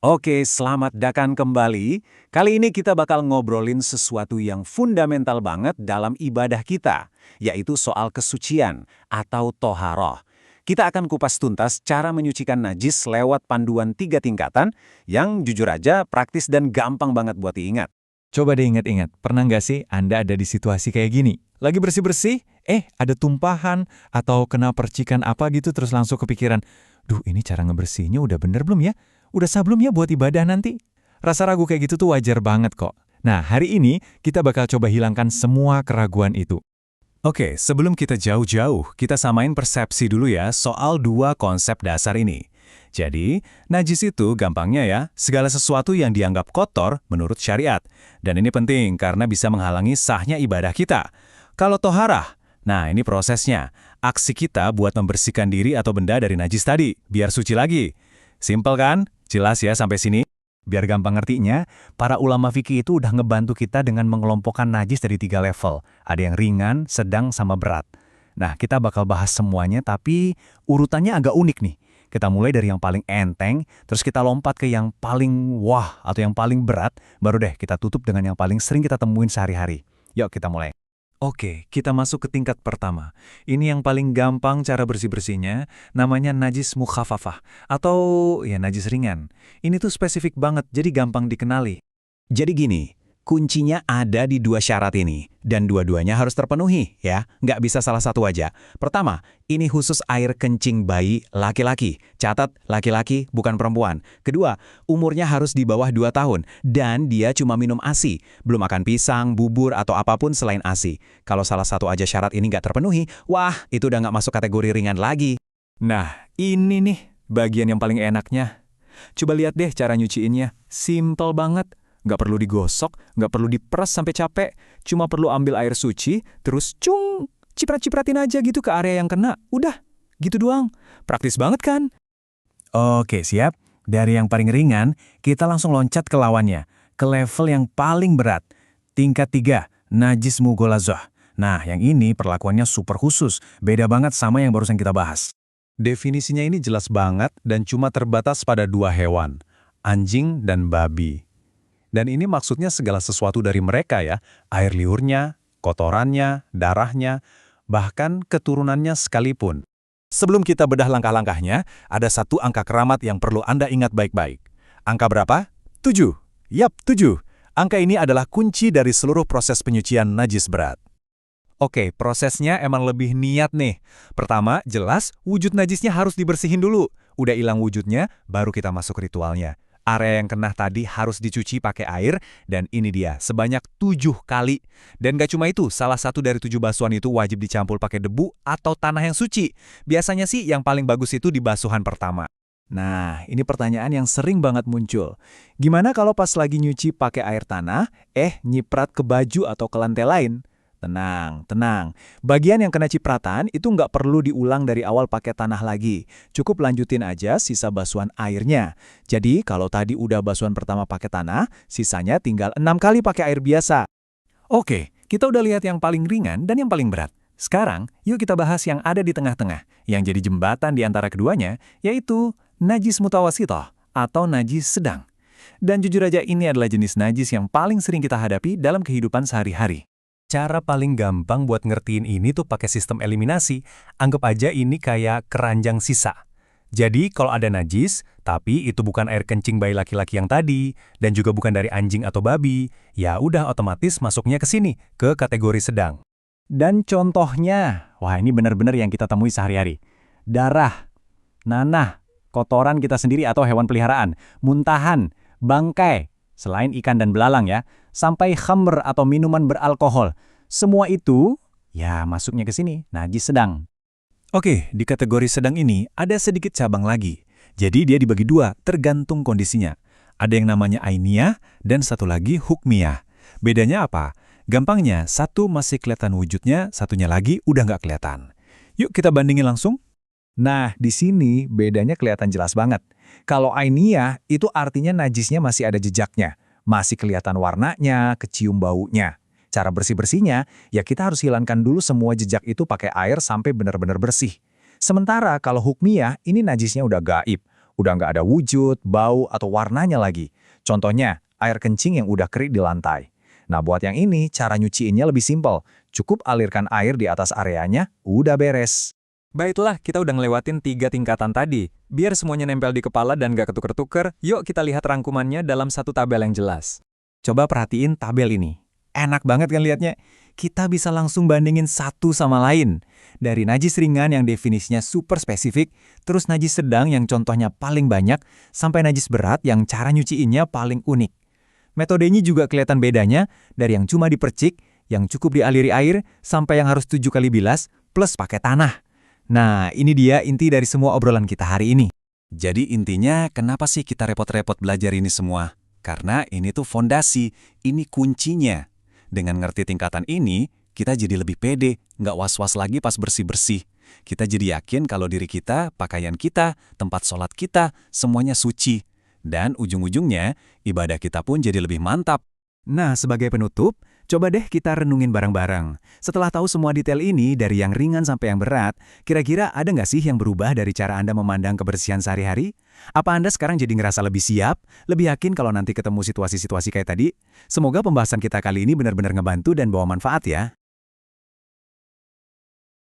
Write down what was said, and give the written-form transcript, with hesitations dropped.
Oke, selamat datang kembali. Kali ini kita bakal ngobrolin sesuatu yang fundamental banget dalam ibadah kita, yaitu soal kesucian atau toharoh. Kita akan kupas tuntas cara menyucikan najis lewat panduan 3 tingkatan yang jujur aja praktis dan gampang banget buat diingat. Coba deh ingat-ingat, pernah nggak sih Anda ada di situasi kayak gini? Lagi bersih-bersih, ada tumpahan atau kena percikan apa gitu terus langsung kepikiran, duh ini cara ngebersihinnya udah bener belum ya? Udah sah belum ya buat ibadah nanti? Rasa ragu kayak gitu tuh wajar banget kok. Nah, hari ini kita bakal coba hilangkan semua keraguan itu. Oke, sebelum kita jauh-jauh, kita samain persepsi dulu ya soal dua konsep dasar ini. Jadi, najis itu gampangnya ya, segala sesuatu yang dianggap kotor menurut syariat. Dan ini penting karena bisa menghalangi sahnya ibadah kita. Kalau toharah, nah ini prosesnya. Aksi kita buat membersihkan diri atau benda dari najis tadi, biar suci lagi. Simpel kan? Jelas ya sampai sini? Biar gampang ngertinya, para ulama fikih itu udah ngebantu kita dengan mengelompokkan najis dari 3 level. Ada yang ringan, sedang, sama berat. Nah, kita bakal bahas semuanya, tapi urutannya agak unik nih. Kita mulai dari yang paling enteng, terus kita lompat ke yang paling wah atau yang paling berat, baru deh kita tutup dengan yang paling sering kita temuin sehari-hari. Yuk kita mulai. Oke, kita masuk ke tingkat pertama. Ini yang paling gampang cara bersih-bersihnya, namanya najis mukhafafah, atau ya najis ringan. Ini tuh spesifik banget, jadi gampang dikenali. Jadi gini, kuncinya ada di 2 syarat ini, dan dua-duanya harus terpenuhi, ya. Nggak bisa salah satu aja. Pertama, ini khusus air kencing bayi laki-laki. Catat, laki-laki bukan perempuan. Kedua, umurnya harus di bawah 2 tahun, dan dia cuma minum ASI. Belum makan pisang, bubur, atau apapun selain ASI. Kalau salah satu aja syarat ini nggak terpenuhi, wah, itu udah nggak masuk kategori ringan lagi. Nah, ini nih bagian yang paling enaknya. Coba lihat deh cara nyuciinnya. Simple banget. Nggak perlu digosok, nggak perlu diperas sampai capek. Cuma perlu ambil air suci, terus ciprat-cipratin aja gitu ke area yang kena. Udah, gitu doang. Praktis banget kan? Oke, siap. Dari yang paling ringan, kita langsung loncat ke lawannya. Ke level yang paling berat. Tingkat 3, najis mughallazah. Nah, yang ini perlakuannya super khusus. Beda banget sama yang barusan kita bahas. Definisinya ini jelas banget dan cuma terbatas pada 2 hewan. Anjing dan babi. Dan ini maksudnya segala sesuatu dari mereka ya, air liurnya, kotorannya, darahnya, bahkan keturunannya sekalipun. Sebelum kita bedah langkah-langkahnya, ada satu angka keramat yang perlu Anda ingat baik-baik. Angka berapa? 7. Yap, 7. Angka ini adalah kunci dari seluruh proses penyucian najis berat. Oke, prosesnya emang lebih niat nih. Pertama, jelas wujud najisnya harus dibersihin dulu. Udah hilang wujudnya, baru kita masuk ritualnya. Area yang kena tadi harus dicuci pakai air, dan ini dia, sebanyak 7 kali. Dan gak cuma itu, salah satu dari 7 basuhan itu wajib dicampur pakai debu atau tanah yang suci. Biasanya sih yang paling bagus itu di basuhan pertama. Nah, ini pertanyaan yang sering banget muncul. Gimana kalau pas lagi nyuci pakai air tanah, nyiprat ke baju atau ke lantai lain? Tenang, tenang. Bagian yang kena cipratan itu nggak perlu diulang dari awal pakai tanah lagi. Cukup lanjutin aja sisa basuhan airnya. Jadi kalau tadi udah basuhan pertama pakai tanah, sisanya tinggal 6 kali pakai air biasa. Oke, kita udah lihat yang paling ringan dan yang paling berat. Sekarang, yuk kita bahas yang ada di tengah-tengah. Yang jadi jembatan di antara keduanya, yaitu najis mutawasithah atau najis sedang. Dan jujur aja ini adalah jenis najis yang paling sering kita hadapi dalam kehidupan sehari-hari. Cara paling gampang buat ngertiin ini tuh pakai sistem eliminasi. Anggap aja ini kayak keranjang sisa. Jadi kalau ada najis, tapi itu bukan air kencing bayi laki-laki yang tadi, dan juga bukan dari anjing atau babi, ya udah otomatis masuknya ke sini, ke kategori sedang. Dan contohnya, wah ini benar-benar yang kita temui sehari-hari. Darah, nanah, kotoran kita sendiri atau hewan peliharaan, muntahan, bangkai, selain ikan dan belalang ya, sampai khamr atau minuman beralkohol. Semua itu, ya masuknya ke sini, najis sedang. Oke, di kategori sedang ini ada sedikit cabang lagi. Jadi dia dibagi 2, tergantung kondisinya. Ada yang namanya ainiyah dan satu lagi hukmiyah. Bedanya apa? Gampangnya, satu masih kelihatan wujudnya, satunya lagi udah nggak kelihatan. Yuk kita bandingin langsung. Nah, di sini bedanya kelihatan jelas banget. Kalau ainiyah, itu artinya najisnya masih ada jejaknya. Masih kelihatan warnanya, kecium baunya. Cara bersih-bersihnya, ya kita harus hilangkan dulu semua jejak itu pakai air sampai benar-benar bersih. Sementara kalau hukmiyah, ini najisnya udah gaib. Udah nggak ada wujud, bau, atau warnanya lagi. Contohnya, air kencing yang udah kering di lantai. Nah, buat yang ini, cara nyuciinnya lebih simpel. Cukup alirkan air di atas areanya, udah beres. Baiklah, kita udah ngelewatin 3 tingkatan tadi. Biar semuanya nempel di kepala dan gak ketuker-tuker, yuk kita lihat rangkumannya dalam satu tabel yang jelas. Coba perhatiin tabel ini. Enak banget kan lihatnya? Kita bisa langsung bandingin satu sama lain. Dari najis ringan yang definisinya super spesifik, terus najis sedang yang contohnya paling banyak, sampai najis berat yang cara nyuciinnya paling unik. Metodenya juga kelihatan bedanya dari yang cuma dipercik, yang cukup dialiri air, sampai yang harus 7 kali bilas, plus pakai tanah. Nah, ini dia inti dari semua obrolan kita hari ini. Jadi intinya, kenapa sih kita repot-repot belajar ini semua? Karena ini tuh fondasi, ini kuncinya. Dengan ngerti tingkatan ini, kita jadi lebih pede, nggak was-was lagi pas bersih-bersih. Kita jadi yakin kalau diri kita, pakaian kita, tempat sholat kita, semuanya suci. Dan ujung-ujungnya, ibadah kita pun jadi lebih mantap. Nah, sebagai penutup, coba deh kita renungin bareng-bareng. Setelah tahu semua detail ini, dari yang ringan sampai yang berat, kira-kira ada nggak sih yang berubah dari cara Anda memandang kebersihan sehari-hari? Apa Anda sekarang jadi ngerasa lebih siap, lebih yakin kalau nanti ketemu situasi-situasi kayak tadi? Semoga pembahasan kita kali ini benar-benar ngebantu dan bawa manfaat ya.